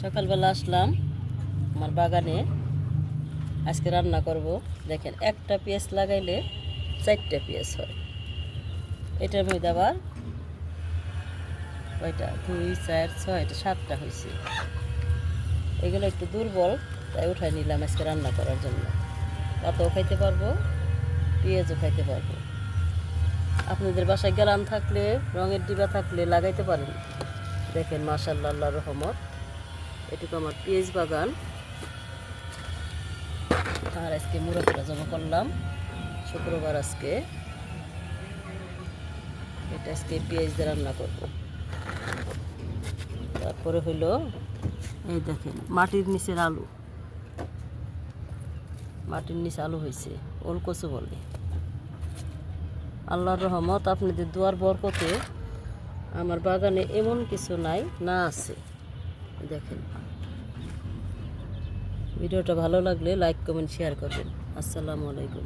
সকালবেলা আসলাম আমার বাগানে। আজকে রান্না করব। দেখেন, একটা পেঁয়াজ লাগাইলে 4টা পেঁয়াজ হয়। এটার মধ্যে আবার কয়টা, 2 4 6 এটা 7টা হয়েছে। এগুলো একটু দুর্বল, তাই উঠাই নিলাম আজকে রান্না করার জন্য। পাতাও খাইতে পারবো, পেঁয়াজও খাইতে পারবো। আপনাদের বাসায় গ্রাম থাকলে, রঙের ডিবা থাকলে লাগাইতে পারেন। দেখেন, মাশাআল্লাহ, আল্লাহর রহমত। এটুকু আমার পেঁয়াজ বাগান। আর আজকে মুরগিটা জমা করলাম শুক্রবার। আজকে এটা আজকে পেঁয়াজ দিয়ে রান্না করব। তারপরে হইলো এই দেখেন, মাটির নিচের আলু। মাটির নিচে আলু হয়েছে, ওলকচু বলে। আল্লাহর রহমত, আপনাদের দুয়ার বরকতে আমার বাগানে এমন কিছু নাই না আছে। দেখেন, ভিডিওটা ভালো লাগলে লাইক কমেন্ট শেয়ার করবেন। আসসালামু আলাইকুম।